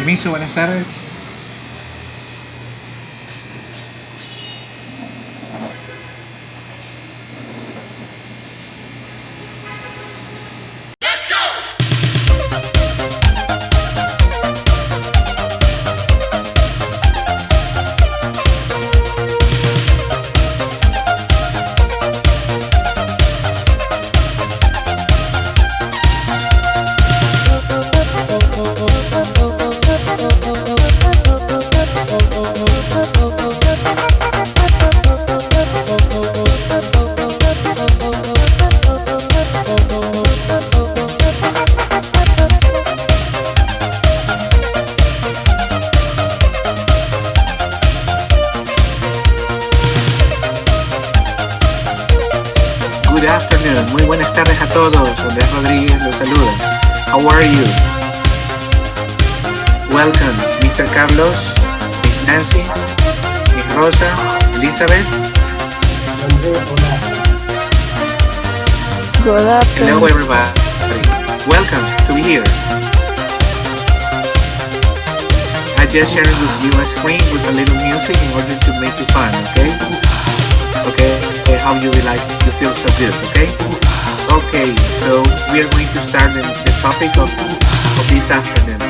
Permiso, buenas tardes. Good afternoon. Muy buenas tardes a todos. Andrés Rodríguez los saluda. How are you? Welcome, Mr. Carlos, Miss Nancy, Miss Rosa, Elizabeth. Good afternoon. Hello, everybody. Welcome to be here. I just shared with you a screen with a little music in order to make it fun, okay? Okay, how you will like, you feel so good, okay? Okay, so we are going to start the topic of this afternoon.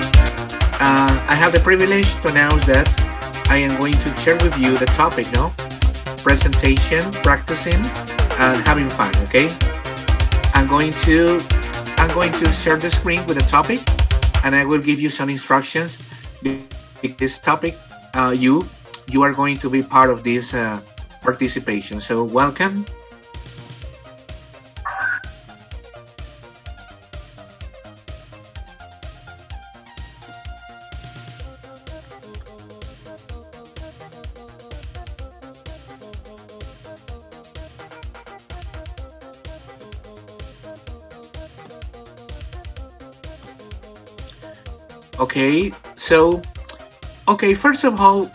I have the privilege to announce that I am going to share with you the topic, no? Presentation, practicing, and having fun, okay? I'm going to share the screen with the topic, and I will give you some instructions. This topic, you are going to be part of this participation. So welcome. Okay, so, first of all,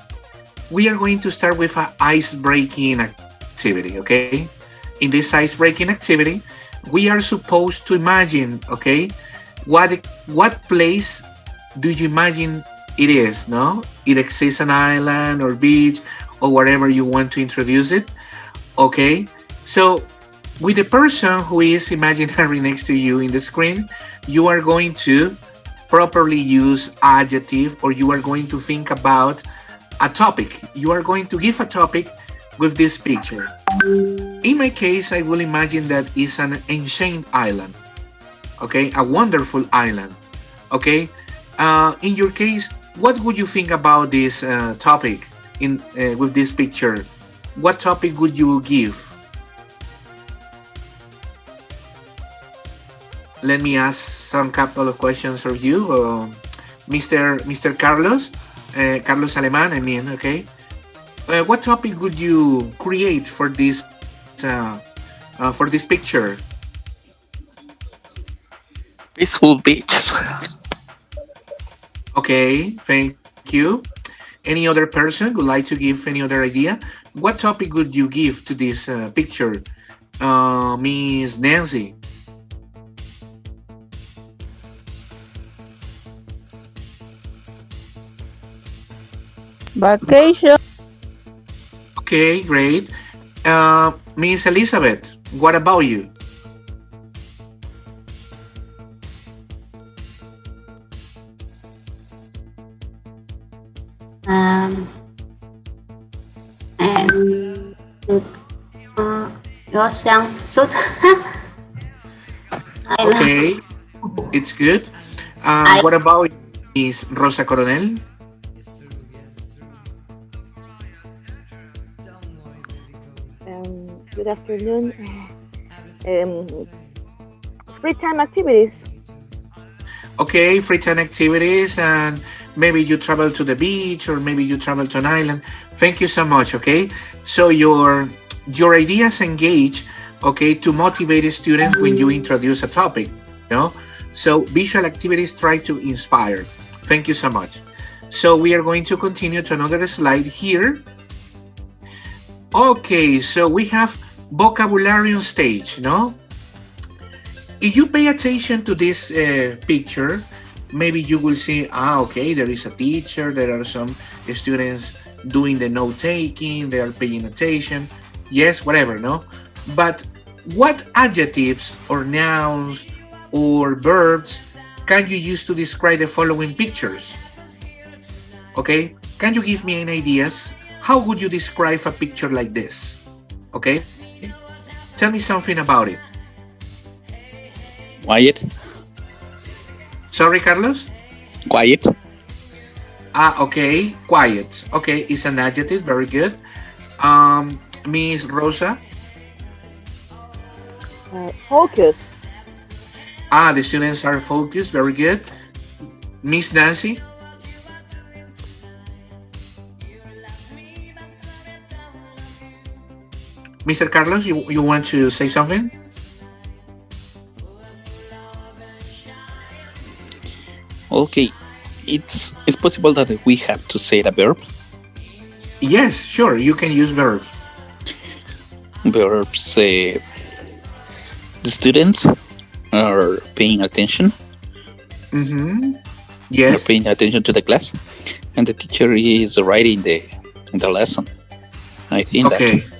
we are going to start with an ice-breaking activity, okay? In this ice-breaking activity, we are supposed to imagine, okay, what place do you imagine it is, no? It exists an island or beach or whatever you want to introduce it, okay? So, with the person who is imaginary next to you in the screen, you are going to properly use adjective, or you are going to think about a topic. You are going to give a topic with this picture. In my case, I will imagine that it's an ancient island, okay? A wonderful island, okay? In your case, what would you think about this topic with this picture? What topic would you give? Let me ask some couple of questions for you, Mr. Carlos, Carlos Aleman, I mean, okay? What topic would you create for this picture? Peaceful beach. Okay, thank you. Any other person would like to give any other idea? What topic would you give to this picture, Miss Nancy? Vacation. Okay, great. Miss Elizabeth, what about you? Ocean suit. Okay, it's good. What about Miss Rosa Coronel? Good afternoon. Free time activities. Okay, free time activities, and maybe you travel to the beach, or maybe you travel to an island. Thank you so much, okay? So your ideas engage, okay, to motivate students when you introduce a topic, you know? So visual activities try to inspire. Thank you so much. So we are going to continue to another slide here. Okay, so we have vocabulary on stage, no? If you pay attention to this picture, maybe you will see, okay, there is a teacher, there are some students doing the note taking, they are paying attention, yes, whatever, no? But what adjectives or nouns or verbs can you use to describe the following pictures? Okay, can you give me any ideas? How would you describe a picture like this? Okay, tell me something about it. Quiet. Sorry, Carlos? Quiet. Okay, quiet. Okay, it's an adjective, very good. Miss Rosa? Focus. The students are focused, very good. Miss Nancy? Mr. Carlos, you want to say something? Okay. It's possible that we have to say a verb. Yes, sure, you can use verbs. Verbs. The students are paying attention. Mm-hmm. They're Yes. paying attention to the class, and the teacher is writing the lesson. I think Okay. that.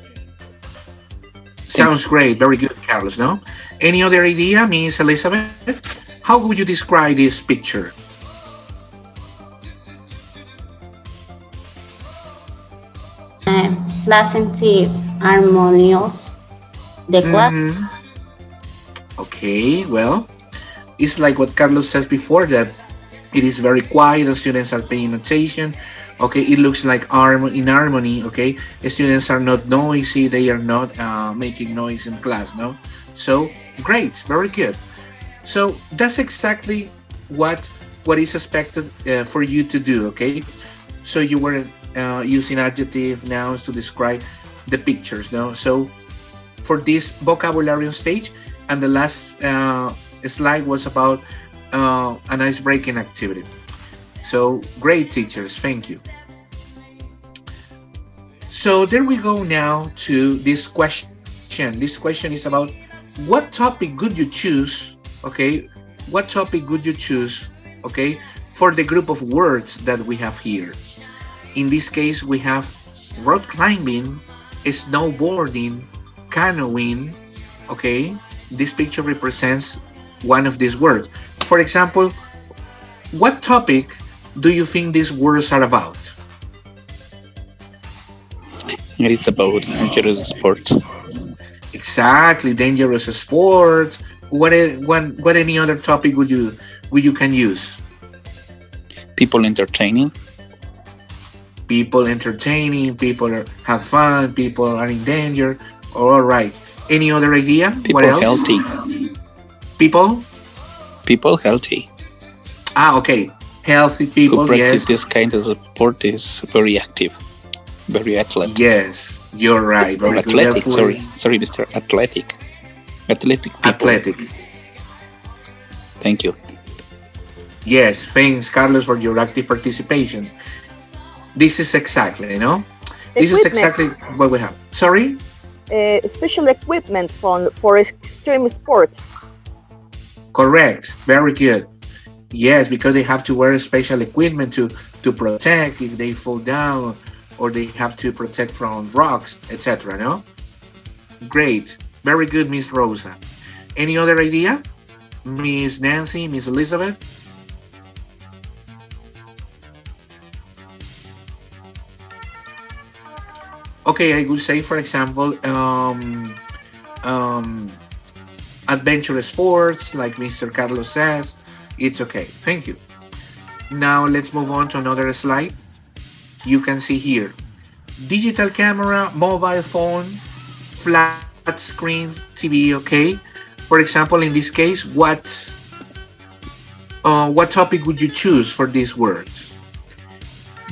Sounds great. Very good, Carlos, no? Any other idea, Miss Elizabeth? How would you describe this picture? Pleasant, harmonious. The class. Mhm. Okay, well, it's like what Carlos says before, that it is very quiet, the students are paying attention. Okay, it looks like in harmony. Okay, the students are not noisy, they are not making noise in class, no? So, great, very good. So, that's exactly what is expected for you to do, okay? So, you were using adjective nouns to describe the pictures, no? So, for this vocabulary stage, and the last slide was about an ice-breaking activity. So great, teachers, thank you. So there we go now to this question. This question is about what topic would you choose, okay? What topic would you choose, okay, for the group of words that we have here? In this case, we have rock climbing, snowboarding, canoeing, okay? This picture represents one of these words. For example, what topic do you think these words are about? It is about dangerous sports. Exactly, dangerous sports. What any other topic would you can use? People entertaining. People entertaining. People have fun. People are in danger. All right. Any other idea? People What else? healthy. People. People healthy. Okay. Healthy people. Who practice Yes. this kind of sport is very active, very athletic. Yes. You're right. Or Very good. athletic. Therefore, Sorry, Mr. Athletic. Athletic people. Athletic. Thank you. Yes. Thanks, Carlos, for your active participation. This is exactly, you know. This is exactly what we have. Sorry. Special equipment for extreme sports. Correct. Very good. Yes, because they have to wear special equipment to protect if they fall down, or they have to protect from rocks, etc. No? Great. Very good, Miss Rosa. Any other idea? Miss Nancy, Miss Elizabeth? Okay, I would say, for example, adventurous sports, like Mr. Carlos says. It's okay. Thank you. Now let's move on to another slide. You can see here, digital camera, mobile phone, flat screen TV. Okay. For example, in this case, what topic would you choose for these words?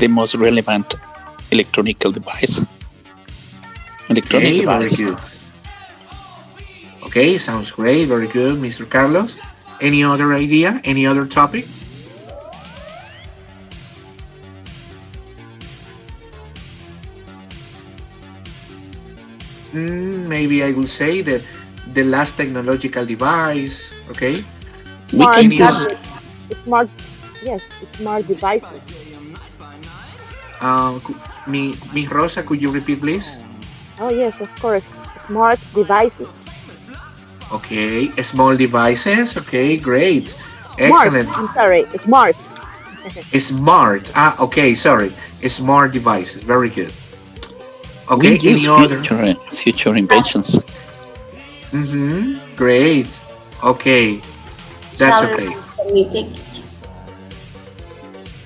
The most relevant electronic device. Okay, very good. Okay, sounds great. Very good, Mr. Carlos. Any other idea? Any other topic? Maybe I will say that the last technological device. Okay. We can Smart use tablet. Smart, yes, smart devices. Miss Rosa, could you repeat, please? Oh yes, of course. Smart devices. Okay, small devices. Okay, great. Smart. Excellent. I'm sorry. Smart. Smart. Okay, sorry. Smart devices. Very good. We Okay, any use other? future inventions. Great. Okay, that's okay. Communication.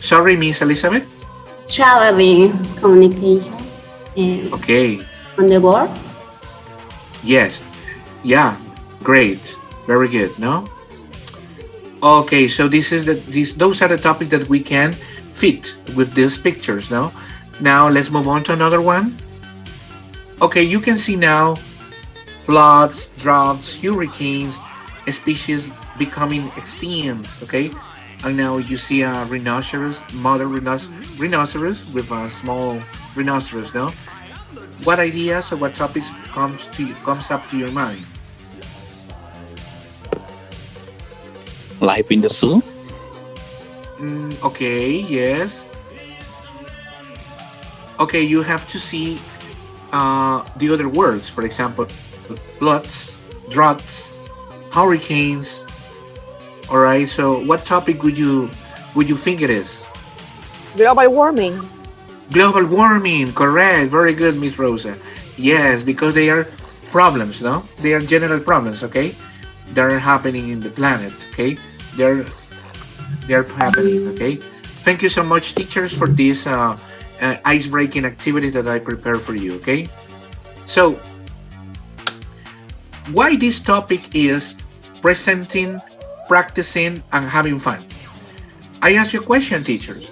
Sorry, Miss Elizabeth. Traveling communication Okay. on the board. Yes. Yeah. Great. Very good. No. Okay. So those are the topics that we can fit with these pictures. No. Now let's move on to another one. Okay. You can see now floods, droughts, hurricanes, species becoming extinct. Okay. And now you see a rhinoceros, mother rhinoceros with a small rhinoceros. No. What ideas or what topics comes up to your mind? Life in the zoo. Okay, yes. Okay, you have to see the other words. For example, floods, droughts, hurricanes. All right. So, what topic would you think it is? Global warming. Global warming. Correct. Very good, Miss Rosa. Yes, because they are problems. No, they are general problems. Okay, that are happening in the planet. Okay, they're happening. Okay. Thank you so much, teachers, for this ice-breaking activity that I prepared for you. Okay. So, why this topic is presenting, practicing, and having fun? I ask you a question, teachers.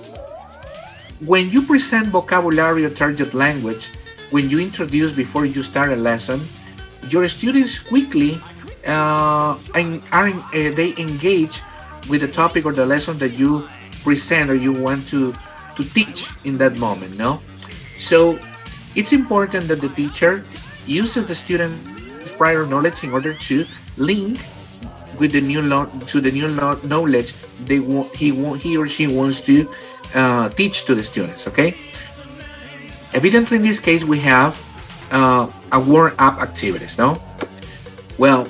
When you present vocabulary or target language, when you introduce before you start a lesson, your students quickly they engage with the topic or the lesson that you present or you want to teach in that moment. No, so it's important that the teacher uses the student's prior knowledge in order to link with the new knowledge he or she wants to teach to the students. Okay. Evidently, in this case, we have a warm-up activities. No. Well,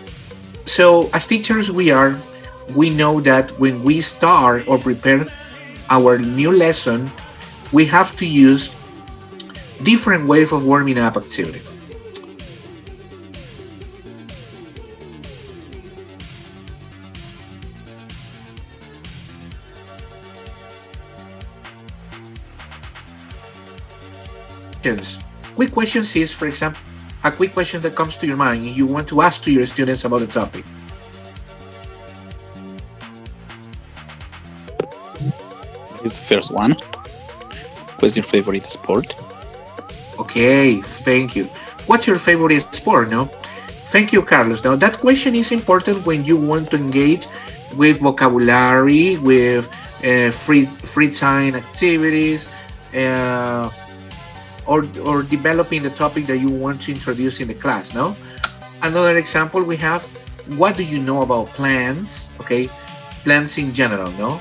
so as teachers, we know that when we start or prepare our new lesson, we have to use different ways of warming up activity. Quick questions is, for example, a quick question that comes to your mind and you want to ask to your students about the topic. It's the first one. What's your favorite sport? Okay, thank you. What's your favorite sport? No, thank you, Carlos. Now that question is important when you want to engage with vocabulary, with free time activities, or developing the topic that you want to introduce in the class. No, another example we have. What do you know about plants? Okay, plants in general. No,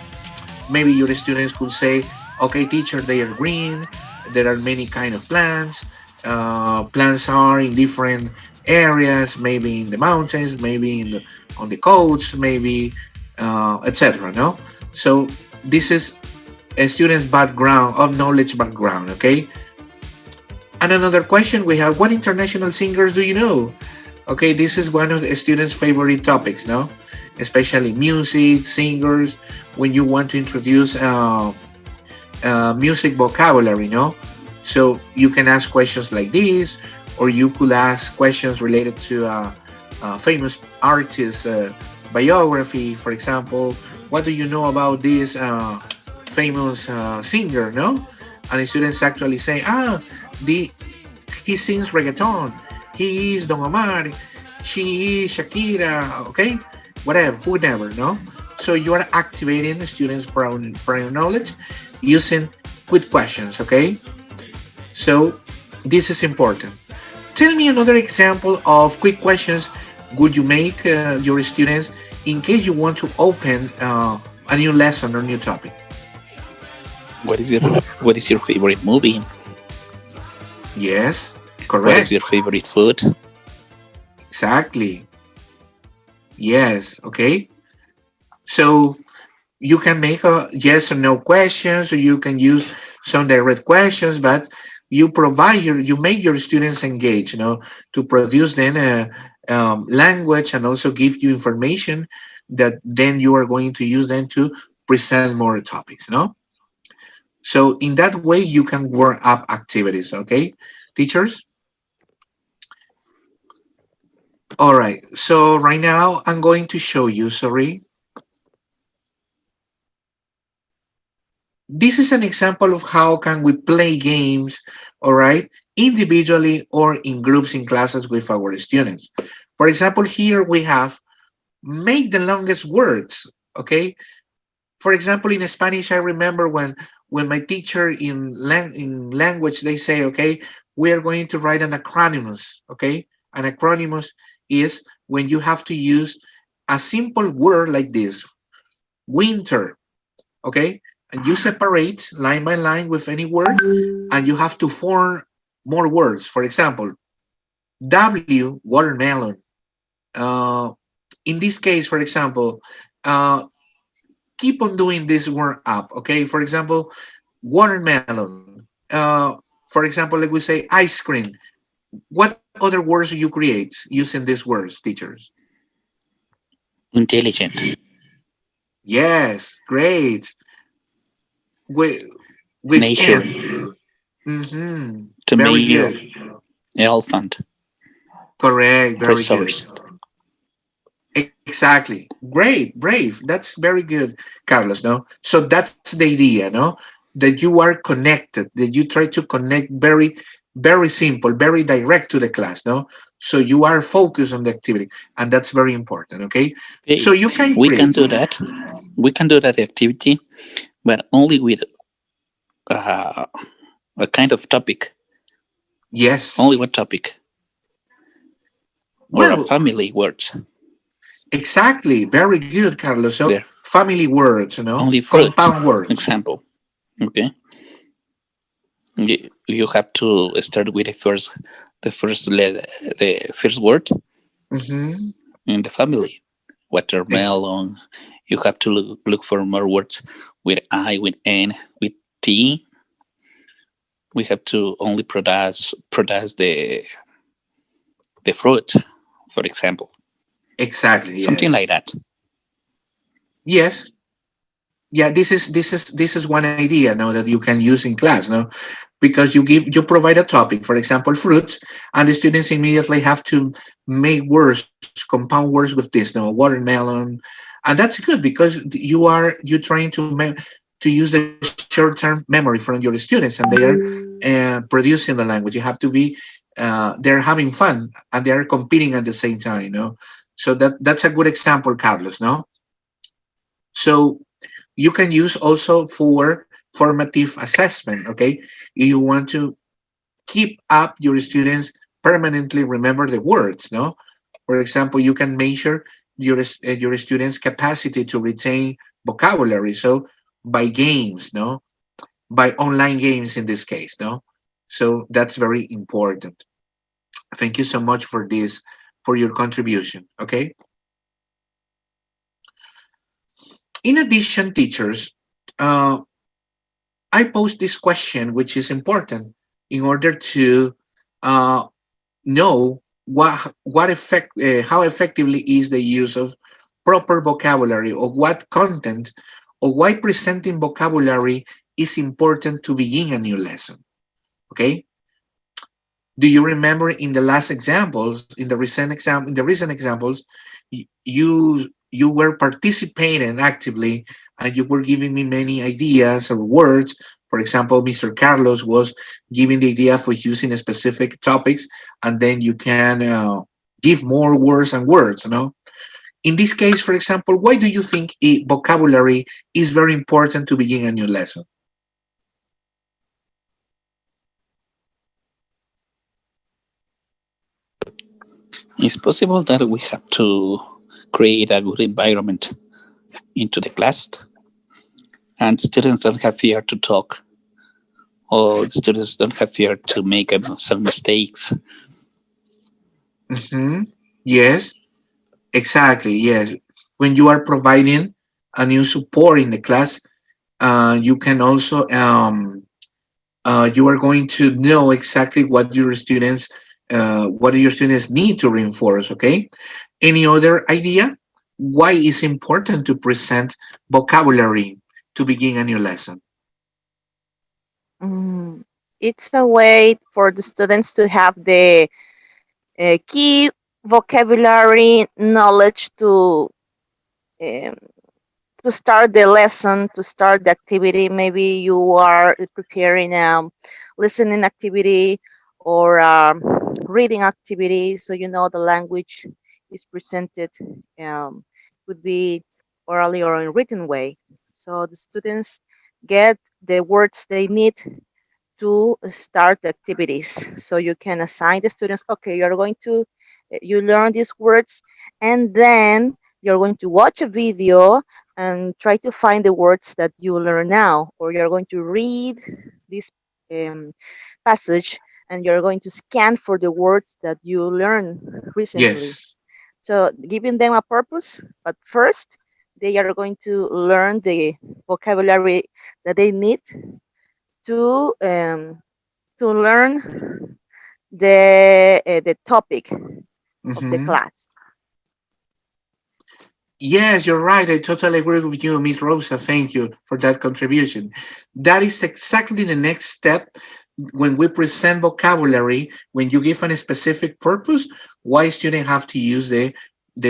maybe your students could say, okay, teacher, they are green. There are many kind of plants. Plants are in different areas, maybe in the mountains, maybe on the coasts, maybe etc. No, so this is a student's background of knowledge background. Okay. And another question we have: what international singers do you know? Okay, this is one of the students' favorite topics. No, especially music, singers. When you want to introduce music vocabulary, no? So you can ask questions like this, or you could ask questions related to famous artist biography, for example. What do you know about this famous singer, no? And the students actually say, he sings reggaeton, he is Don Omar, she is Shakira, okay? Whatever, whoever, no? So you are activating the students' prior knowledge using quick questions, okay? So this is important. Tell me another example of quick questions would you make your students in case you want to open a new lesson or new topic. What is your favorite movie? Yes, What correct. is your favorite food? Exactly. Yes, okay. So you can make a yes or no questions, or you can use some direct questions, but you make your students engage, to produce then a language and also give you information that then you are going to use then to present more topics, So in that way, you can work up activities, okay, teachers? All right, so right now I'm going to show you, sorry. This is an example of how can we play games, all right, individually or in groups in classes with our students. For example, here we have make the longest words, okay? For example, in Spanish, I remember when my teacher in language, they say, okay, we are going to write an acronymus, okay? An acronymus is when you have to use a simple word like this, winter, okay? And you separate line by line with any word, and you have to form more words. For example, W, watermelon. Uh, in this case, for example, keep on doing this word up, okay? For example, watermelon. For example, like we say ice cream. What other words do you create using these words, teachers? Intelligent. Yes, great. With, with Nature. N. Mm-hmm. Very Tomato. good. Elephant. Correct. Very good. Resource. Exactly. Great. Brave. That's very good, Carlos. No. So that's the idea. No. That you are connected. That you try to connect very, very simple, very direct to the class. No. So you are focused on the activity, and that's very important. Okay. Okay, So you can we can create. do that. We can do that activity, but only with uh, a kind of topic. Yes. Only one topic or a Well, family words. exactly. Very good, Carlos. So There, family words. only fruit. Compound words. Example. Okay, you have to start with the first word Mm-hmm. in the family. Watermelon. You have to look for more words with I, with N, with T. We have to only produce the fruit, for example, Exactly. something Yes. like that. Yes. Yeah. This is one idea now that you can use in class. No, because you provide a topic, for example, fruits, and the students immediately have to make words, compound words with this. No, watermelon, and that's good because you're trying to use the short-term memory from your students, and they are producing the language. You have to be they're having fun and they are competing at the same time. So that's a good example, Carlos. No, so you can use also for formative assessment. Okay, you want to keep up your students permanently remember the words. No, for example, you can measure your students capacity to retain vocabulary, so by games, no, by online games in this case. No, so that's very important. Thank you so much for this, for your contribution. Okay, in addition, teachers, uh, I pose this question, which is important in order to uh, know what effect how effectively is the use of proper vocabulary, or what content, or why presenting vocabulary is important to begin a new lesson. Okay, do you remember in the last examples, in the recent examples, you were participating actively, and you were giving me many ideas or words. For example, Mr. Carlos was giving the idea for using specific topics, and then you can give more words and words. In this case, for example, why do you think vocabulary is very important to begin a new lesson? It's possible that we have to create a good environment into the class And students don't have fear to talk, or students don't have fear to make some mistakes. Yes, exactly. Yes. When you are providing a new support in the class, you can also you are going to know exactly what your students need to reinforce. Okay. Any other idea? Why is important to present vocabulary to begin a new lesson? Mm, it's a way for the students to have the key vocabulary knowledge um, to start the lesson, to start the activity. Maybe you are preparing a listening activity or reading activity, so you know the language is presented could be orally or in written way. So the students get the words they need to start the activities. So you can assign the students, okay, you're going to, you learn these words, and then you're going to watch a video and try to find the words that you learn now, or you're going to read this um, passage and you're going to scan for the words that you learned recently. Yes. So giving them a purpose, but first they are going to learn the vocabulary that they need to um, to learn the topic of the hmm class. Yes, you're right. I totally agree with you, Miss Rosa. Thank you for that contribution. That is exactly the next step when we present vocabulary. When you give a specific purpose, why students have to use the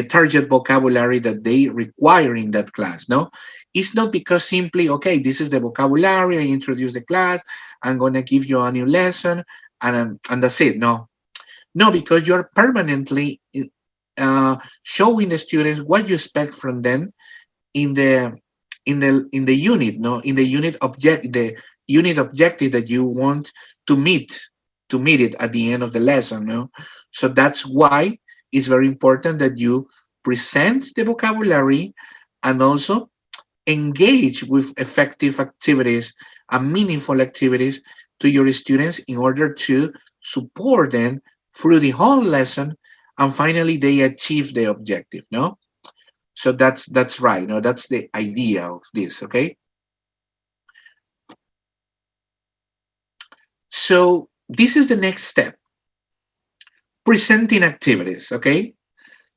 target vocabulary that they require in that class. No, it's not because simply okay, this is the vocabulary. I introduce the class. I'm gonna give you a new lesson, and that's it. No, no, because you're permanently showing the students what you expect from them in the unit, no, in the unit objective that you want to meet it at the end of the lesson, no. So that's why it's very important that you present the vocabulary and also engage with effective activities and meaningful activities to your students in order to support them through the whole lesson and finally they achieve the objective, no. So that's right, no, that's the idea of this. Okay, so this is the next step, presenting activities. Okay,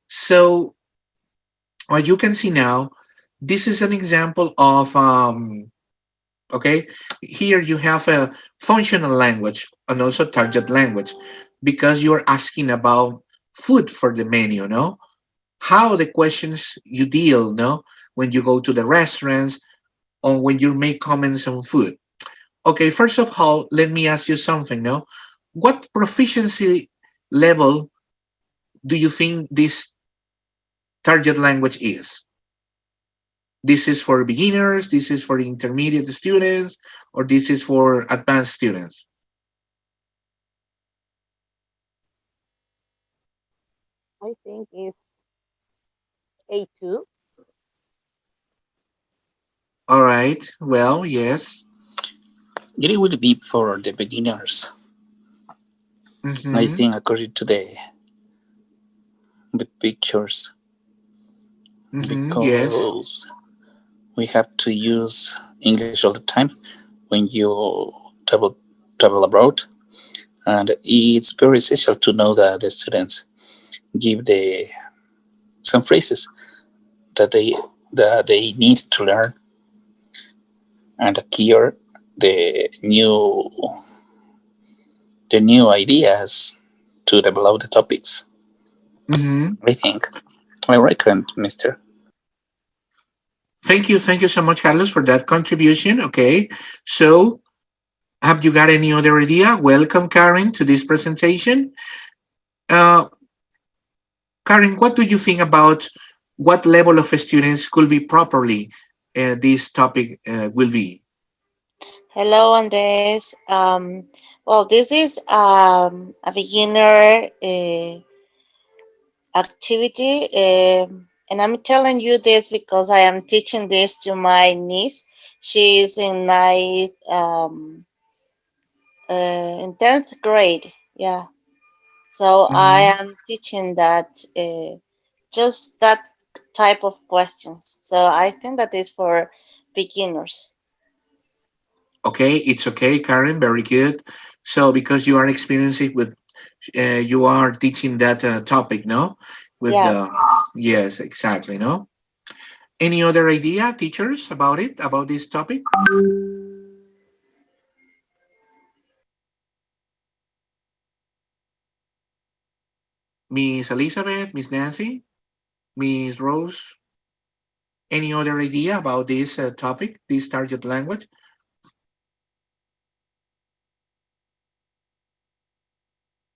so what you can see now, this is an example of okay, here you have a functional language and also target language because you're asking about food for the menu, no, how the questions you deal, no, when you go to the restaurants or when you make comments on food. Okay, first of all, let me ask you something, no, what proficiency level do you think this target language is? This is for beginners, this is for intermediate students, or this is for advanced students? I think it's A2. All right, well, yes. It will be for the beginners, I Mm-hmm. think, according to the pictures, Mm-hmm. Yes. because we have to use English all the time when you travel travel abroad, and it's very essential to know that the students give the some phrases that they need to learn and acquire the new the new ideas to develop the topics. Mm-hmm. I think I reckon, Mister. Thank you so much, Carlos, for that contribution. Okay, so have you got any other idea? Welcome, Karen, to this presentation. Uh, Karen, what do you think about what level of students could be properly this topic will be? Hello, Andres. Well, this is a beginner activity, and I'm telling you this because I am teaching this to my niece. She is in ninth, in 10th grade. Yeah. So I Mhm. am teaching that, just that type of questions. So I think that is for beginners. Okay, it's okay, Karen. Very good. So because you are experiencing with, you are teaching that topic, no? With Yeah. the yes, exactly, no? Any other idea, teachers, about it, about this topic? Miss Elizabeth, Miss Nancy, Miss Rose, any other idea about this topic, this target language?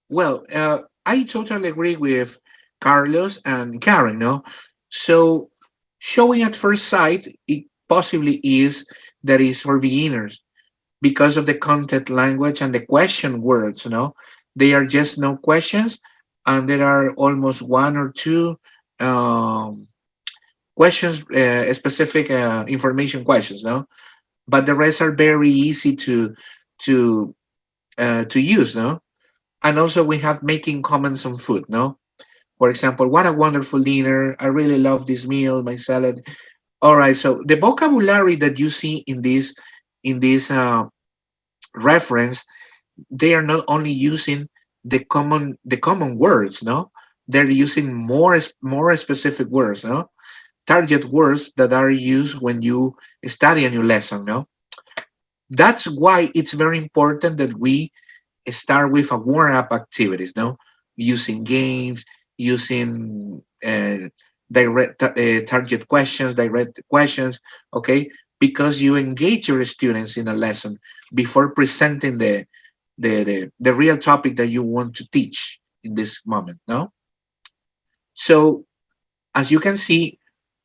Well, I totally agree with Carlos and Karen, no? So showing at first sight, it possibly is that is for beginners because of the content language and the question words, no? They are just no questions, and there are almost one or two um, questions, specific information questions, no? But the rest are very easy to use, no? And also we have making comments on food, no? For example, what a wonderful dinner! I really love this meal, my salad. All right, so the vocabulary that you see in this reference, they are not only using the common words, no? They're using more specific words, no? Target words that are used when you study a new lesson, no? That's why it's very important that we start with a warm-up activities, no? Using games, using target questions, direct questions, okay? Because you engage your students in a lesson before presenting the real topic that you want to teach in this moment, no? So as you can see,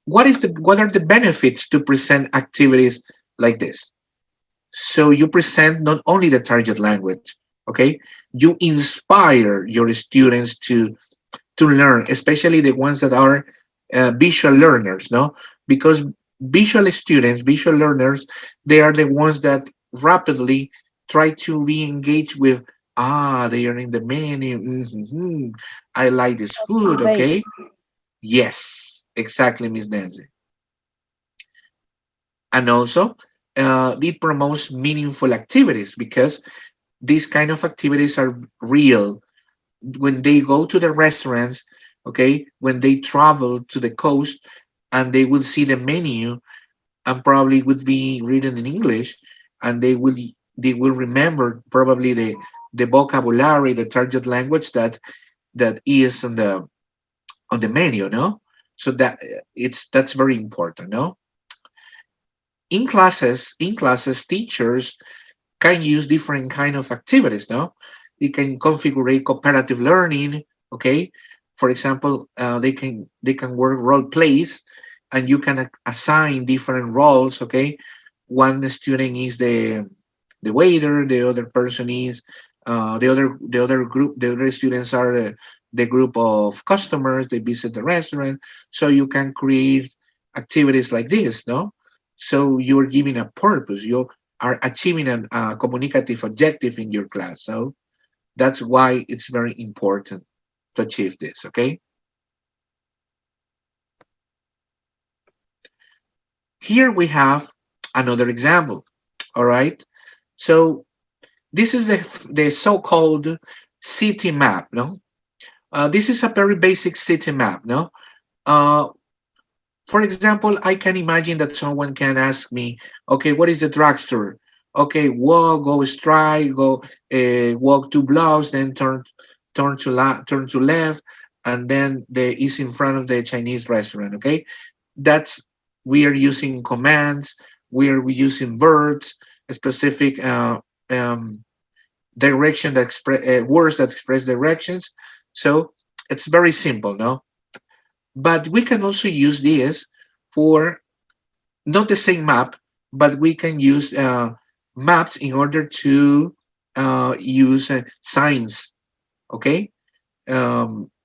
what are the benefits to present activities like this? So you present not only the target language, okay? You inspire your students to learn, especially the ones that are visual learners, no? Because visual students, visual learners, they are the ones that rapidly try to be engaged with, they are in the menu. I like this food, Observation. okay? Yes, exactly, Miss Nancy. And also, it promotes meaningful activities because these kind of activities are real. When they go to the restaurants, okay, when they travel to the coast and they will see the menu and probably would be written in English, and they will remember probably the vocabulary, the target language that is on the menu, no? So that's very important, no? In classes, teachers can use different kind of activities, no? You can configure cooperative learning, okay? For example, they can work role plays, and you can assign different roles, okay? One student is the waiter, the other person is the other students are the group of customers. They visit the restaurant, so you can create activities like this, no? So you're giving a purpose. You are achieving a communicative objective in your class. So that's why it's very important to achieve this. Okay. Here we have another example. All right. So this is the so-called city map. No, this is a very basic city map. No, uh, for example, I can imagine that someone can ask me, okay, what is the drugstore? Okay, walk, go straight, go walk 2 blocks, then turn to left, and then the is in front of the Chinese restaurant. Okay, that's we are using commands, we using verbs, a specific um, direction that express words that express directions. So it's very simple, no? But we can also use this for not the same map, but we can use maps in order to use signs, okay?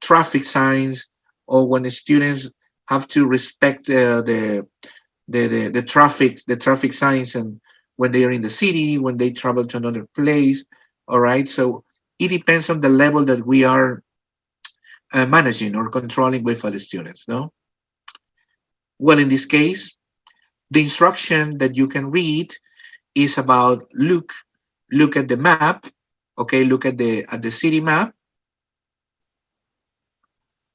Traffic signs, or when the students have to respect the traffic signs, and when they are in the city, when they travel to another place. All right, so it depends on the level that we are managing or controlling with the students. No, well, in this case, the instruction that you can read is about look at the map. Okay, look at the city map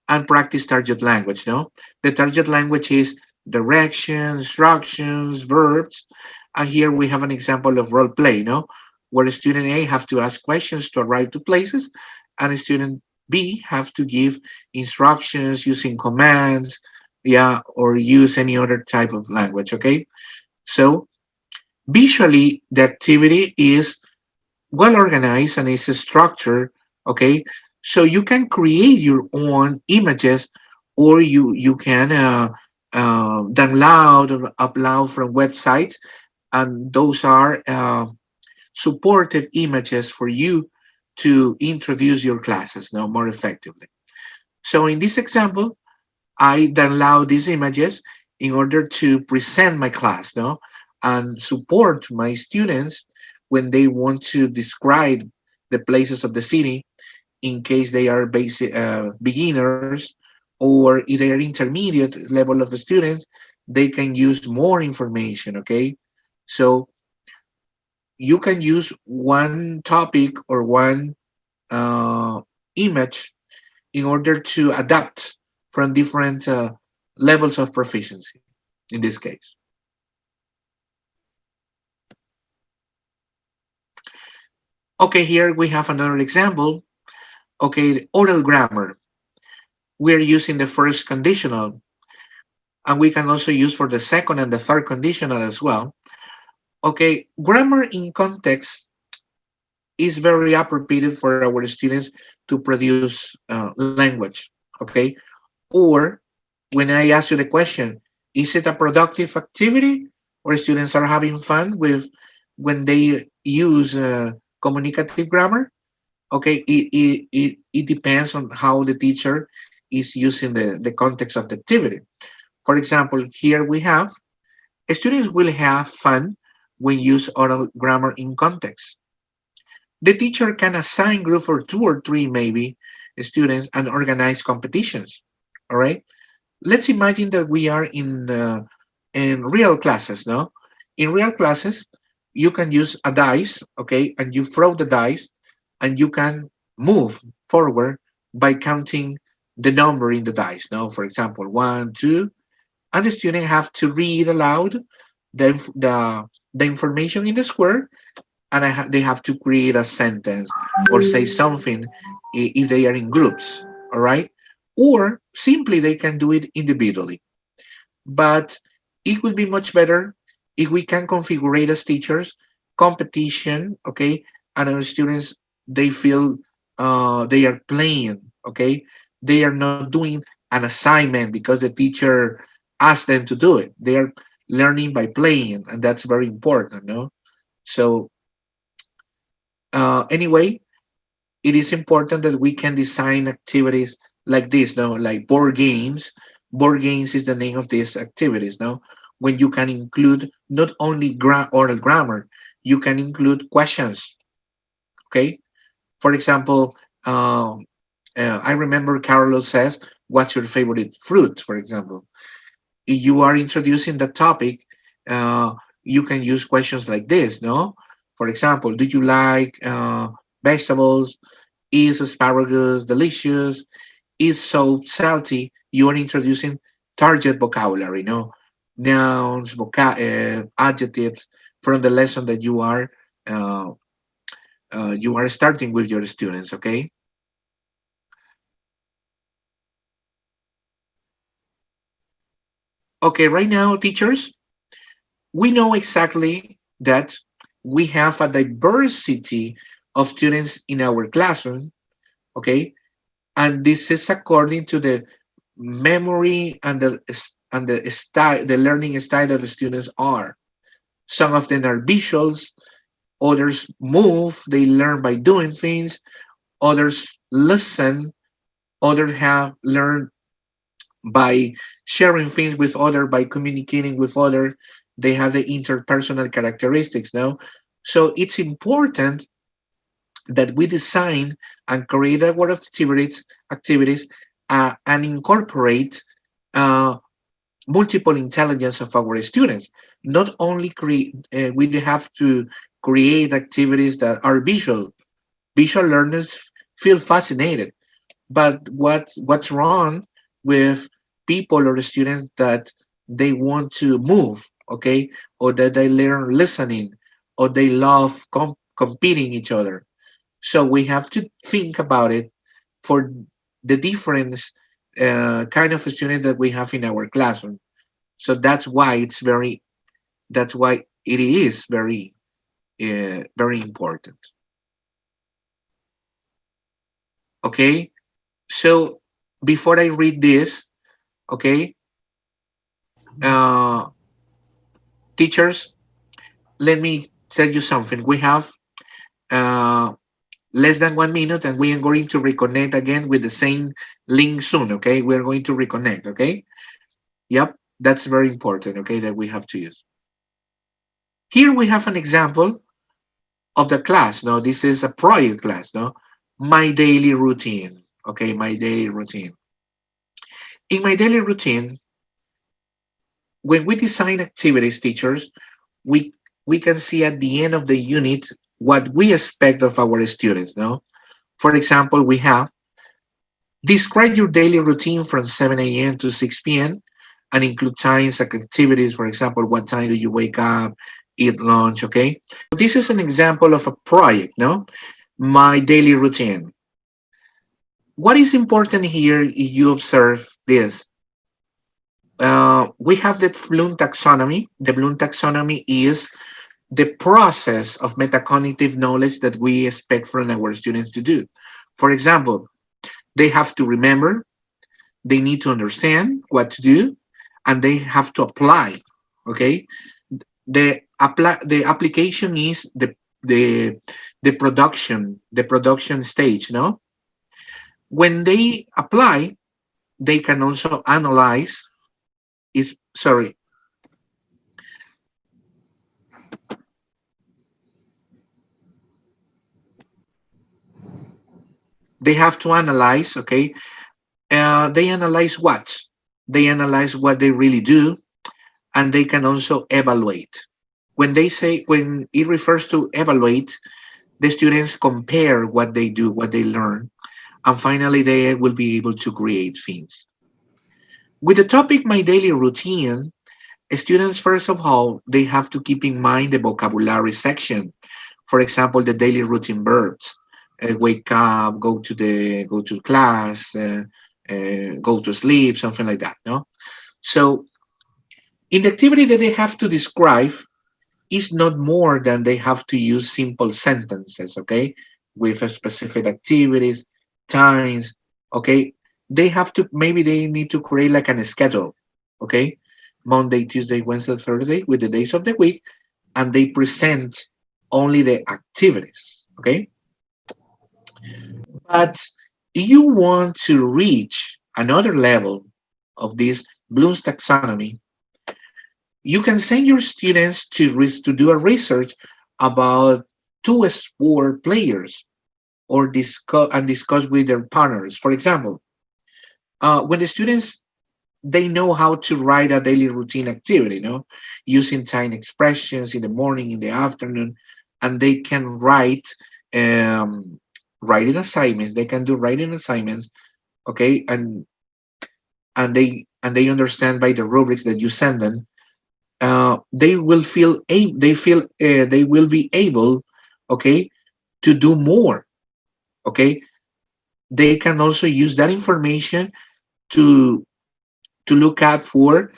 and practice target language. No, the target language is directions, instructions, verbs, and here we have an example of role play. No, where student A have to ask questions to arrive to places, and student B have to give instructions using commands, yeah, or use any other type of language. Okay, so visually the activity is well organized and it's a structure. Okay, so you can create your own images, or you can download or upload from websites, and those are supported images for you to introduce your classes now more effectively. So in this example, I download these images in order to present my class, no, and support my students when they want to describe the places of the city, in case they are basic beginners, or if they are intermediate level of the students, they can use more information. Okay, so you can use one topic or one uh, image in order to adapt from different levels of proficiency in this case. Okay, here we have another example. Okay, oral grammar. We're using the first conditional, and we can also use for the second and the third conditional as well. Okay, grammar in context is very appropriate for our students to produce language. Okay, or when I ask you the question, is it a productive activity, or students are having fun with when they use communicative grammar? Okay, it depends on how the teacher is using the context of the activity. For example, here we have students will have fun when use oral grammar in context. The teacher can assign group for 2 or 3 maybe students and organize competitions. All right. Let's imagine that we are in real classes. No, in real classes, you can use a dice. Okay, and you throw the dice, and you can move forward by counting the number in the dice. No, for example, 1, 2, and the student have to read aloud the information in the square, and they have to create a sentence or say something if they are in groups. All right, or simply they can do it individually. But it would be much better if we can configure as teachers competition. Okay, and our students, they feel they are playing. Okay, they are not doing an assignment because the teacher asked them to do it. They are learning by playing, and that's very important. No, so anyway, it is important that we can design activities like this, no, like board games. Board games is the name of these activities, no, when you can include not only oral grammar, you can include questions. Okay, for example, I remember Carlos says, what's your favorite fruit, for example. If you are introducing the topic, you can use questions like this, no? For example, do you like vegetables? Is asparagus delicious? Is soap salty? You are introducing target vocabulary, no? Nouns, adjectives from the lesson that uh, you are starting with your students, okay? Okay, right now, teachers, we know exactly that we have a diversity of students in our classroom, okay? And this is according to the memory and the style, the learning style that the students are. Some of them are visuals, others move, they learn by doing things, others listen, others have learned by sharing things with other, by communicating with others. They have the interpersonal characteristics, no? So it's important that we design and create our activities and incorporate uh, multiple intelligence of our students. Not only we have to create activities that are visual. Visual learners feel fascinated, but what's wrong with people or the students that they want to move, okay, or that they learn listening, or they love competing each other. So we have to think about it for the different kind of student that we have in our classroom. So that's why it is very important. Okay. So before I read this, okay, uh, teachers, let me tell you something. We have uh, less than 1 minute, and we are going to reconnect again with the same link soon. Okay, we're going to reconnect. Okay. Yep, that's very important. Okay, that we have to use. Here we have an example of the class. Now, this is a project class. No, my daily routine. Okay, my daily routine. In my daily routine, when we design activities, teachers, we we can see at the end of the unit what we expect of our students. No, for example, we have describe your daily routine from 7 a.m. to 6 p.m. and include times like activities. For example, what time do you wake up, eat lunch? Okay, this is an example of a project. No, my daily routine. What is important here is you observe this. We have the Bloom taxonomy. The Bloom taxonomy is the process of metacognitive knowledge that we expect from our students to do. For example, they have to remember, they need to understand what to do, and they have to apply. Okay, the application is the production stage. No, when they apply, they can also analyze. Is sorry, they have to analyze. Okay, they analyze what? They analyze what they really do, and they can also evaluate. When it refers to evaluate, the students compare what they do, what they learn, and finally they will be able to create things. With the topic my daily routine, students first of all they have to keep in mind the vocabulary section. For example, the daily routine verbs: wake up, go to class, go to sleep, something like that. No, so in the activity that they have to describe is not more than they have to use simple sentences, okay, with a specific activities, times, okay. They have to maybe they need to create like a schedule, okay, Monday, Tuesday, Wednesday, Thursday with the days of the week, and they present only the activities, okay. But if you want to reach another level of this Bloom's taxonomy, you can send your students to do a research about two sport players or discuss with their partners. For example, when the students they know how to write a daily routine activity, using time expressions in the morning, in the afternoon, and they can um, writing assignments. They can do writing assignments, okay, and they understand by the rubrics that you send them. They will they will be able, okay, to do more. Okay, they can also use that information to look up for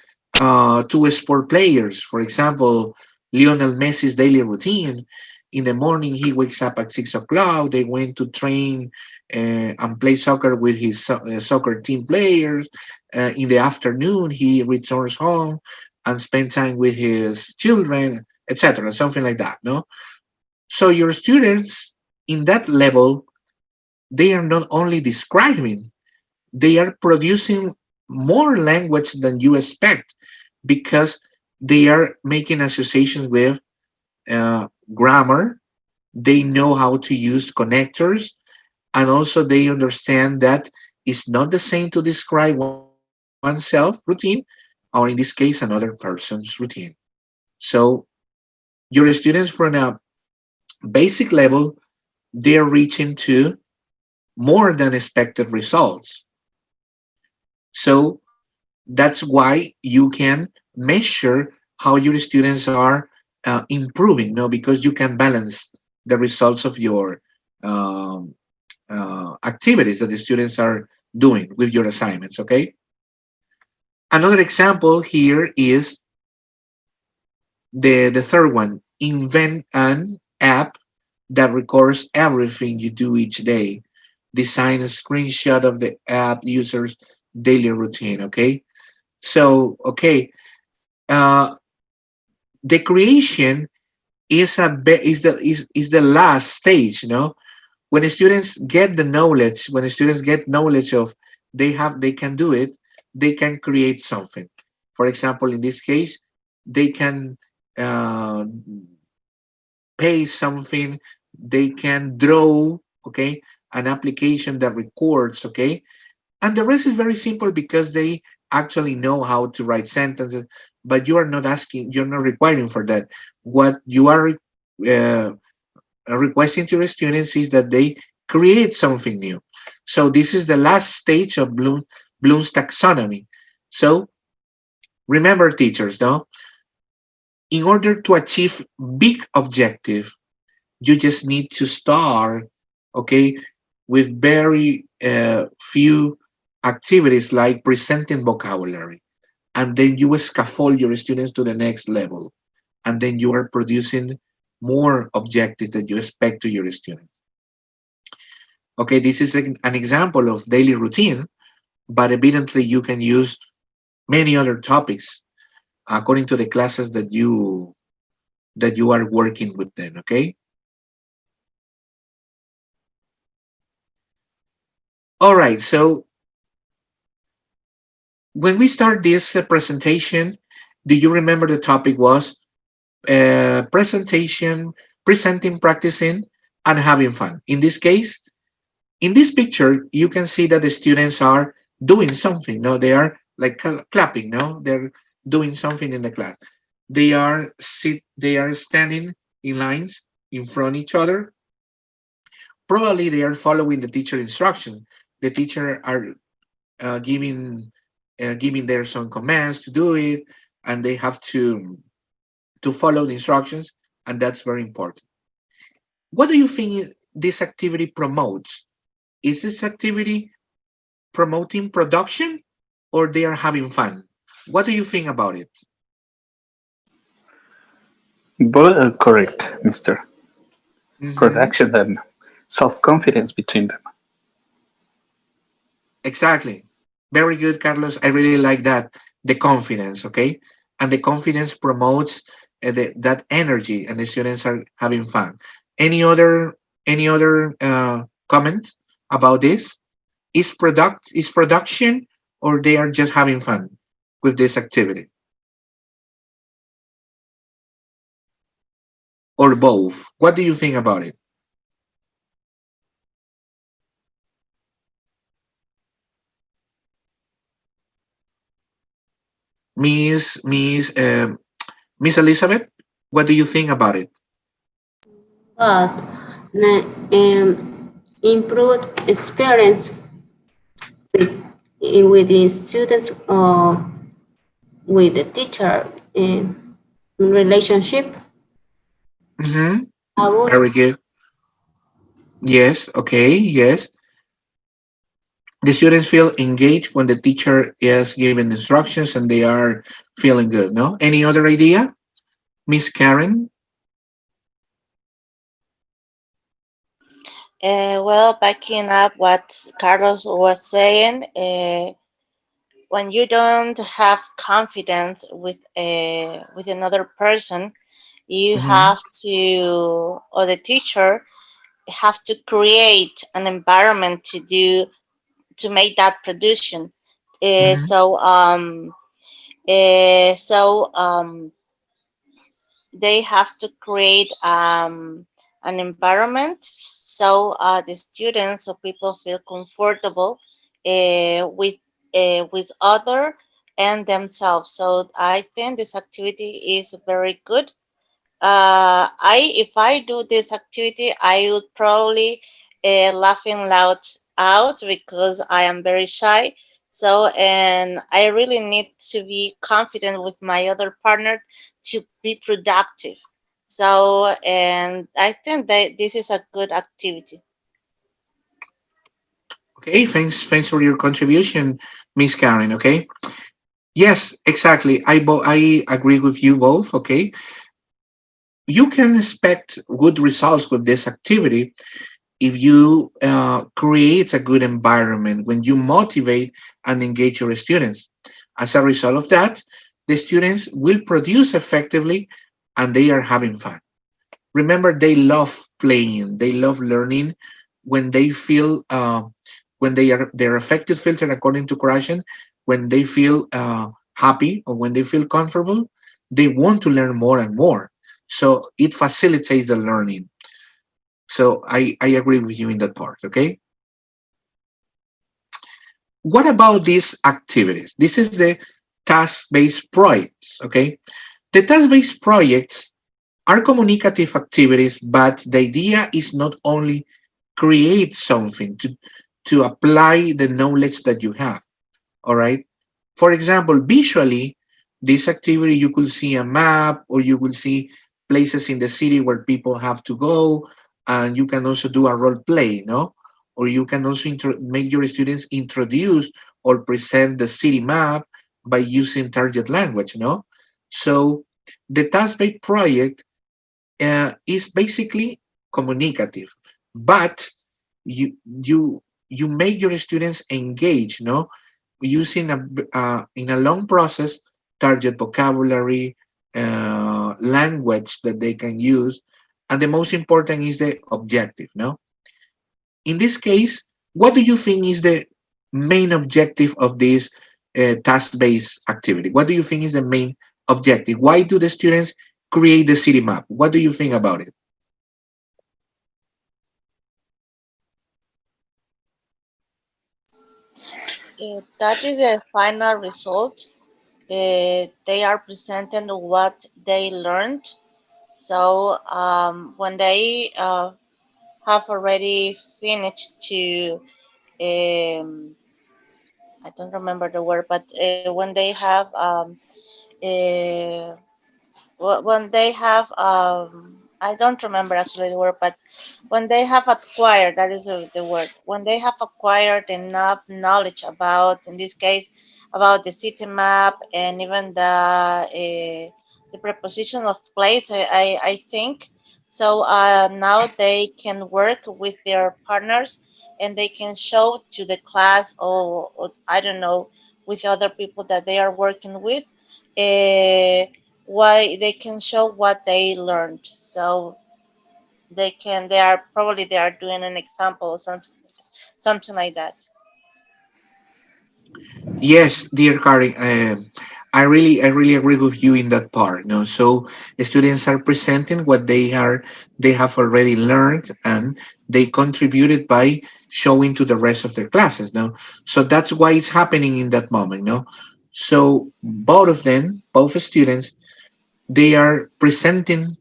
two sport players. For example, Lionel Messi's daily routine. In the morning, he wakes up at 6 o'clock. They went to train and play soccer with his soccer team players. In the afternoon, he returns home and spend time with his children, etc. Something like that. No, so your students in that level, they are not only describing, they are producing more language than you expect because they are making associations with grammar. They know how to use connectors, and also they understand that it's not the same to describe oneself routine, or in this case, another person's routine. So your students from a basic level, they're reaching to more than expected results. So that's why you can measure how your students are improving, no? Because you can balance the results of your um, activities that the students are doing with your assignments, okay? Another example here is the third one. Invent an app that records everything you do each day. Design a screenshot of the app user's daily routine, okay? So, okay, uh, the creation is the last stage, you know. When the students get the knowledge, when the students get knowledge of they can do it, they can create something. For example, in this case, they can uh, pay something, they can draw, okay, an application that records, okay, and the rest is very simple because they actually know how to write sentences, but you are not asking, you're not requiring for that. What you are uh, requesting to your students is that they create something new. So this is the last stage of Bloom's taxonomy. So remember, teachers, no, in order to achieve big objective, you just need to start, okay, with very few activities like presenting vocabulary, and then you scaffold your students to the next level, and then you are producing more objectives that you expect to your students. Okay, this is an example of daily routine, but evidently you can use many other topics according to the classes that you are working with them. Okay. All right. So when we start this presentation, do you remember the topic was presentation, presenting, practicing, and having fun? In this case, in this picture, you can see that the students are doing something. No, they are like clapping. No, they're doing something in the class. They are standing in lines in front of each other. Probably they are following the teacher instruction. The teacher are giving there some commands to do it, and they have to follow the instructions, and that's very important. What do you think this activity promotes? Is this activity promoting production, or they are having fun? What do you think about it? Both are correct, Mr. Mhm. Production and self-confidence between them. Exactly. Very good, Carlos. I really like that. The confidence, okay? And the confidence promotes that energy, and the students are having fun. Any other comment about this? Is production, or they are just having fun with this activity, or both? What do you think about it? Miss Miss Elizabeth, what do you think about it? But improved experience with, with the students or with the teacher relationship. Mm-hmm. I would. Very good. Yes. Okay. Yes. The students feel engaged when the teacher is giving instructions, and they are feeling good. No. Any other idea, Miss Karen? Well, backing up what Carlos was saying, when you don't have confidence with another person, you Mm-hmm. have to, or the teacher have to create an environment to make that production. Uh, Mhm. so um, so they have to create an environment so the students or people feel comfortable with other and themselves. So I think this activity is very good. If I do this activity, I would probably laughing loud out because I am very shy. So, and I really need to be confident with my other partner to be productive. So, and I think that this is a good activity. Okay, thanks for your contribution, Miss Karen. Okay, yes, exactly. I agree with you both. Okay, you can expect good results with this activity if you create a good environment when you motivate and engage your students. As a result of that, the students will produce effectively and they are having fun. Remember, they love playing, they love learning when they feel when they are their affective filter according to correction, when they feel happy or when they feel comfortable, they want to learn more and more. So it facilitates the learning. So I agree with you in that part. Okay. What about these activities? This is the task-based projects. Okay. The task-based projects are communicative activities, but the idea is not only create something to apply the knowledge that you have. All right. For example, visually, this activity you could see a map or you will see places in the city where people have to go, and you can also do a role play, no? Or you can also make your students introduce or present the city map by using target language, no? So the task-based project is basically communicative, but you make your students engage, no, using a in a long process target vocabulary, language that they can use, and the most important is the objective. No, in this case, what do you think is the main objective of this task-based activity? What do you think is the main objective? Why do the students create the city map? What do you think about it? If that is a final result, they are presenting what they learned. So when they have already finished to I don't remember the word, but when they have uh, when they have I don't remember actually the word, but when they have acquired, that is the word, when they have acquired enough knowledge about, in this case, about the city map and even the preposition of place, I think so. Now they can work with their partners and they can show to the class, or I don't know, with other people that they are working with. Uh, why they can show what they learned, so they are probably they are doing an example or something like that. Yes, dear Kari, I really agree with you in that part. No, so the students are presenting what they have already learned, and they contributed by showing to the rest of their classes. No, so that's why it's happening in that moment. No, so both of them, both students, they are presenting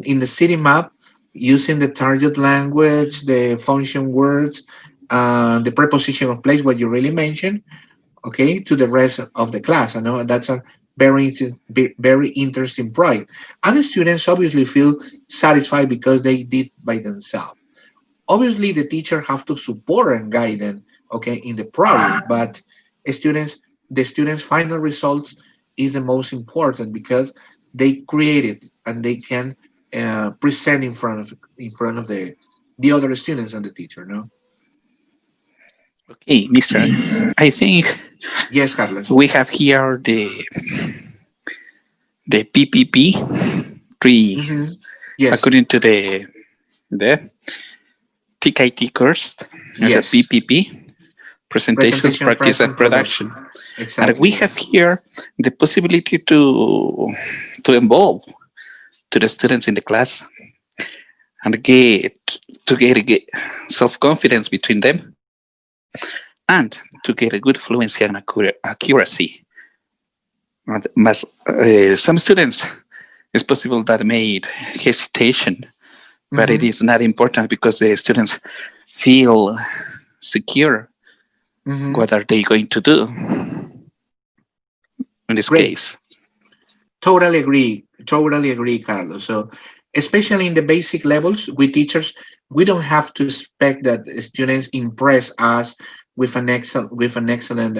in the city map using the target language, the function words, the preposition of place, what you really mentioned, okay, to the rest of the class. I know that's a very interesting project, and the students obviously feel satisfied because they did by themselves. Obviously, the teacher have to support and guide them, okay, in the project, but students, the students' final results is the most important because they create it and they can present in front of the other students and the teacher. No, Okay, Mister. I think yes, Carlos. we have here the PPP three Hmm. Yes, according to the TKT course, the yes. PPP. presentations, practice, and production. Exactly. And we have here the possibility to involve to the students in the class and get self-confidence between them, and to get a good fluency and accuracy. And some students, it's possible that made hesitation, but it is not important because the students feel secure. What are they going to do in this case? Totally agree, Carlos. So especially in the basic levels, we teachers, we don't have to expect that students impress us with an excellent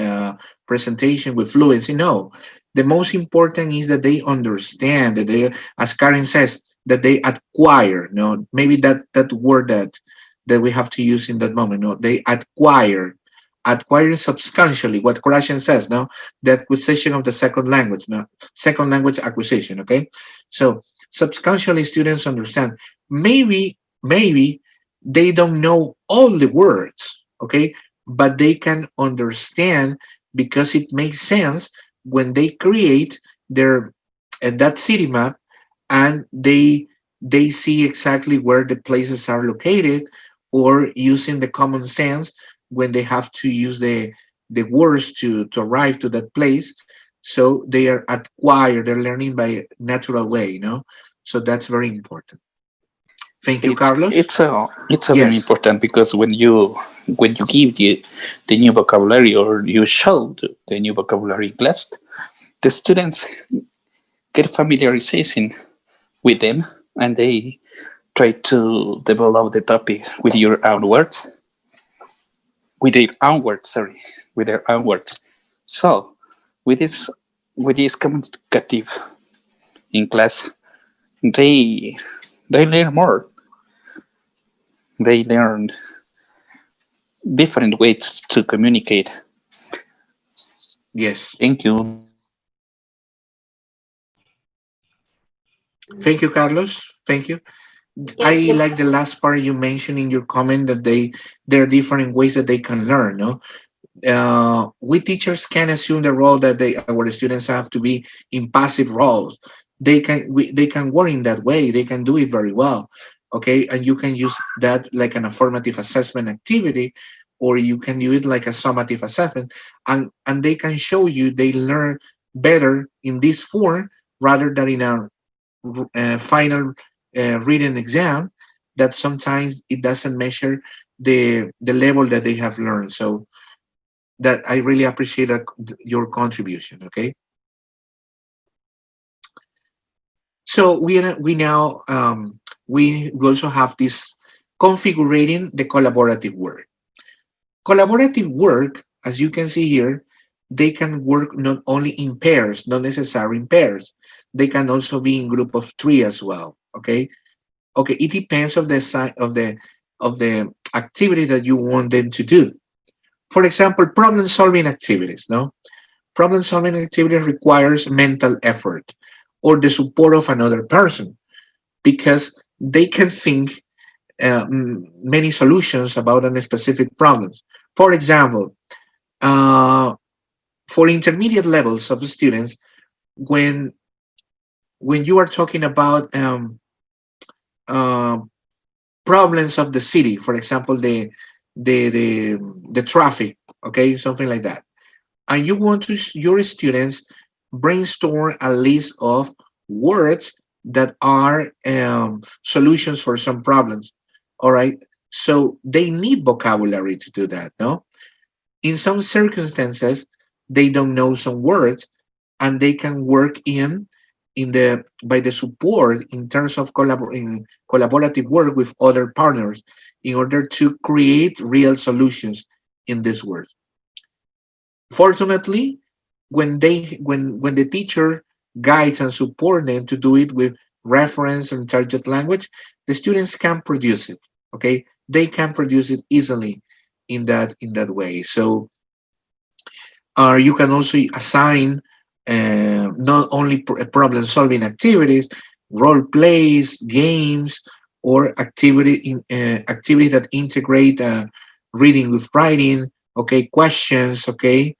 presentation with fluency. No, the most important is that they understand, that they, as Karen says, that they acquire. No, maybe that word that we have to use in that moment. No, they acquire substantially what Croatian says. No, the acquisition of the second language. No, second language acquisition. Okay, so substantially students understand. Maybe they don't know all the words. Okay, but they can understand because it makes sense when they create their that city map, and they see exactly where the places are located, or using the common sense when they have to use the words to arrive to that place. So they are acquired, they're learning by natural way, you know. So that's very important. Thank you, Carlos. It's very important, because when you give the new vocabulary, or you show the new vocabulary in class, the students get familiarization with them, and they try to develop the topic with your own words, with their own words. So with this communicative in class, they learn more. They learn different ways to communicate. Yes. Thank you. Thank you, Carlos. Thank you. I like the last part you mentioned in your comment, that there are different ways that they can learn. No, we teachers can assume the role that our students have to be in passive roles. They can work in that way. They can do it very well. Okay, and you can use that like an formative assessment activity, or you can use it like a summative assessment, and they can show you they learn better in this form rather than in a final written exam, that sometimes it doesn't measure the level that they have learned. So that I really appreciate your contribution. Okay. So we now we also have this configuring the collaborative work. Collaborative work, as you can see here, they can work not only in pairs, not necessarily in pairs. They can also be in group of 3 as well. Okay. Okay. It depends of the size of the activity that you want them to do. For example, problem-solving activities. No, problem-solving activity requires mental effort or the support of another person, because they can think many solutions about a specific problems. For example, for intermediate levels of students, when you are talking about problems of the city, for example, the traffic, okay, something like that, and you want your students brainstorm a list of words that are solutions for some problems. All right, so they need vocabulary to do that. No, in some circumstances they don't know some words, and they can work by the support in terms of collaborative work with other partners in order to create real solutions in these words. Fortunately, when the teacher guides and support them to do it with reference and target language, the students can produce it. Okay, they can produce it easily in that way. So you can also assign not only problem solving activities, role plays, games, or activity that integrate reading with writing, okay, questions, okay,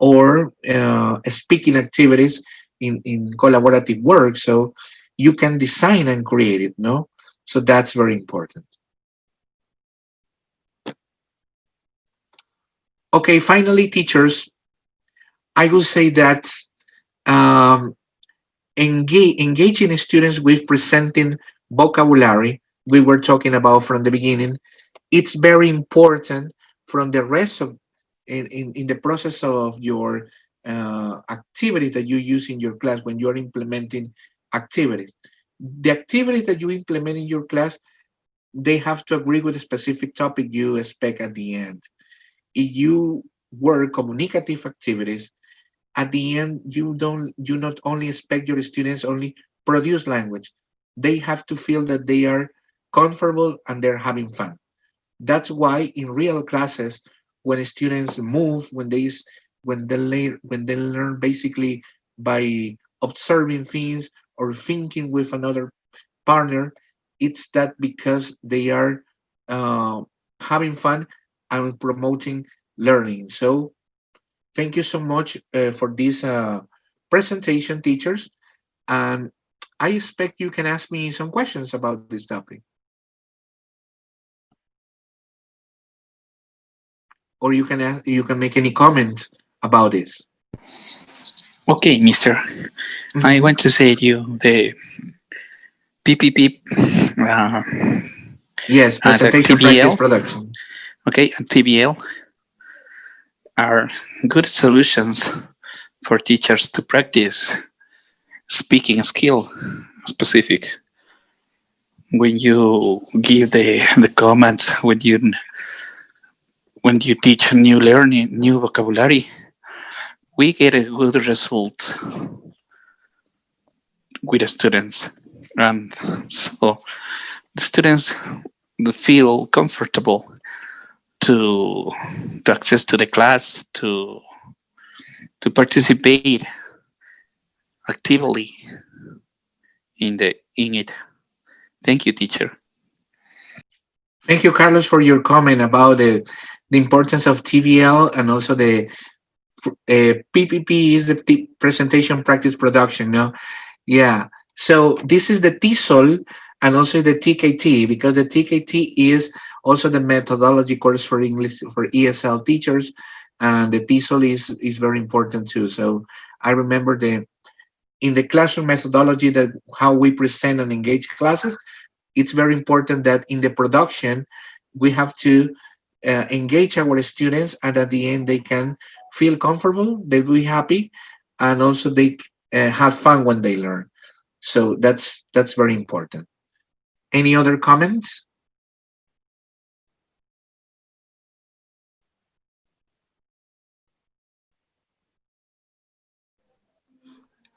or speaking activities in collaborative work. So you can design and create it, no? So that's very important. Okay, finally, teachers, I will say that um, engaging students with presenting vocabulary we were talking about from the beginning, it's very important from the rest of in the process of your activity that you use in your class when you're implementing activities. The activity that you implement in your class, they have to agree with a specific topic you expect at the end. If you work communicative activities, at the end you not only expect your students only produce language, they have to feel that they are comfortable and they're having fun. That's why in real classes, when students move, when they learn basically by observing things or thinking with another partner, it's that because they are uh, having fun and promoting learning. So thank you so much for this presentation, teachers. And I expect you can ask me some questions about this topic, or you can make any comment about this. Okay, Mister. I Mhm. want to say to you the PPP uh, Yes, and the presentation practice TBL. production. Okay, and TBL are good solutions for teachers to practice speaking skill specific. When you give the comments, when you teach new learning, new vocabulary, we get a good result with the students, and so the students feel comfortable to to access to the class to participate actively in it. Thank you, teacher. Thank you, Carlos, for your comment about the importance of TVL and also the PPP is the presentation practice production. No, yeah. So this is the TESOL and also the TKT because the TKT is also the methodology course for English for ESL teachers, and the TESOL is very important too. So I remember the in the classroom methodology that how we present and engage classes. It's very important that in the production we have to engage our students, and at the end they can feel comfortable, they will be happy, and also they have fun when they learn. So that's very important. Any other comments?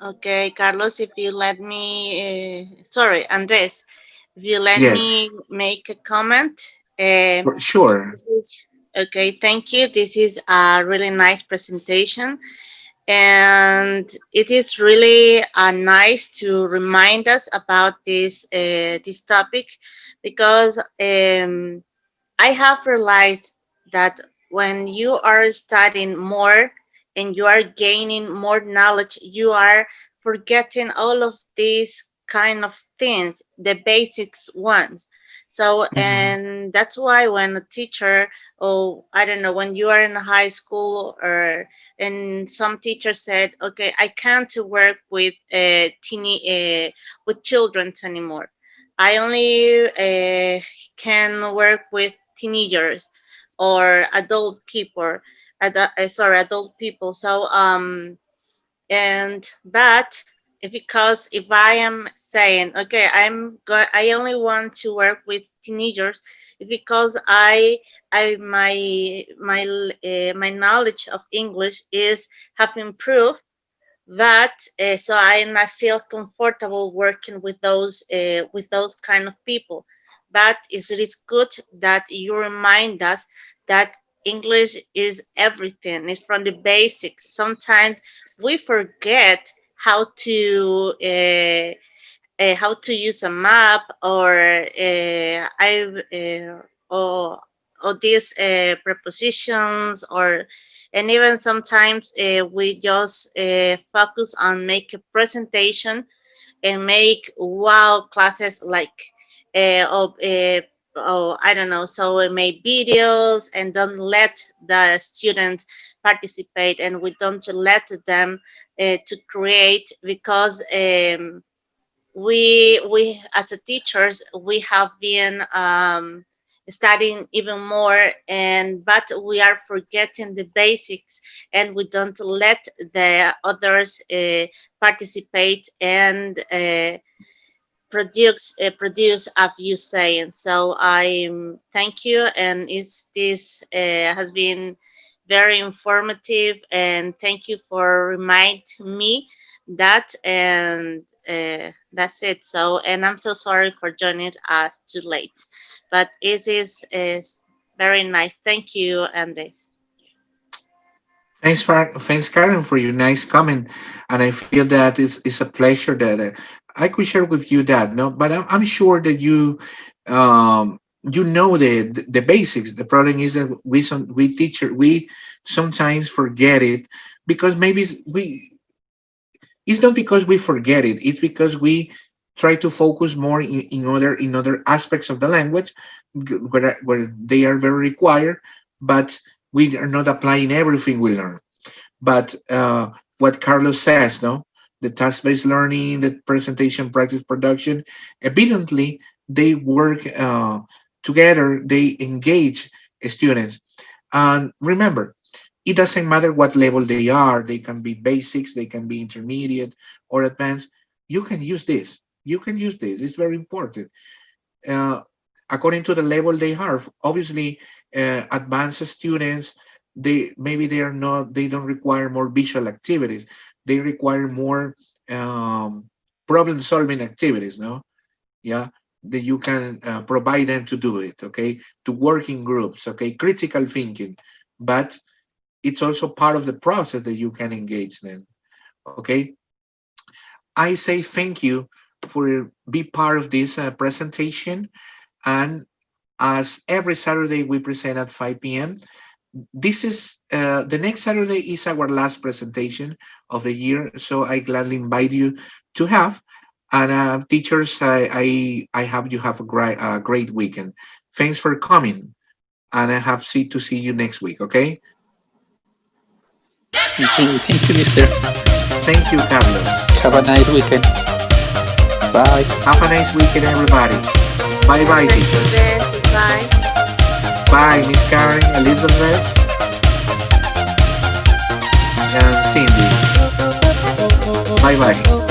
Okay, Carlos, if you let me, sorry, Andres, if you let Yes, me make a comment. sure. Okay, thank you. This is a really nice presentation, and it is really nice to remind us about this topic because I have realized that when you are studying more and you are gaining more knowledge, you are forgetting all of these kind of things, the basics ones. So, Mhm. and that's why when a teacher, or I don't know, when you are in high school, or and some teacher said, okay, I can't work with with children anymore. I only can work with teenagers or adult people, adult people. So and but if because if I am saying okay, I only want to work with teenagers, if because I my knowledge of English is have improved, that so I feel comfortable working with those kind of people. But it is good that you remind us that English is everything. It's from the basics. Sometimes we forget how to use a map, or I or these prepositions, and even sometimes we just focus on make a presentation and make wow classes like I don't know, so we make videos and don't let the students participate, and we don't let them to create, because we as a teachers, we have been studying even more, but we are forgetting the basics, and we don't let the others participate and produce as you say. And so I thank you, and this has been very informative, and thank you for reminding me that, and that's it. So, and I'm so sorry for joining us too late, but it is very nice. Thank you, Andres. Thanks, Karen, for your nice comment, and I feel that it's a pleasure that I could share with you that. No, but I'm sure that you know the basics. The problem is that we sometimes forget it, because maybe it's not because we forget it. It's because we try to focus more in other aspects of the language where they are very required, but we are not applying everything we learn. But what Carlos says, no, the task-based learning, the presentation, practice, production, evidently they work together. They engage students, and remember, it doesn't matter what level they are. They can be basics, they can be intermediate or advanced. You can use this. You can use this. It's very important. Uh, According to the level they have. Obviously, advanced students, they don't require more visual activities. They require more problem solving activities. No, yeah, that you can provide them to do it. Okay, to work in groups. Okay, critical thinking, but it's also part of the process that you can engage them. Okay, I say thank you for be part of this presentation, and as every Saturday we present at 5 p.m. This is the next Saturday is our last presentation of the year, so I gladly invite you to have. And teachers, I have you have a great weekend. Thanks for coming, and I have to see you next week. Okay? Thank you, Mister. Thank you, Carlos. Have a nice weekend. Bye. Have a nice weekend, everybody. Bye, bye, teachers. Bye. Bye, Miss Karen, Elizabeth, and Cindy. Bye, bye.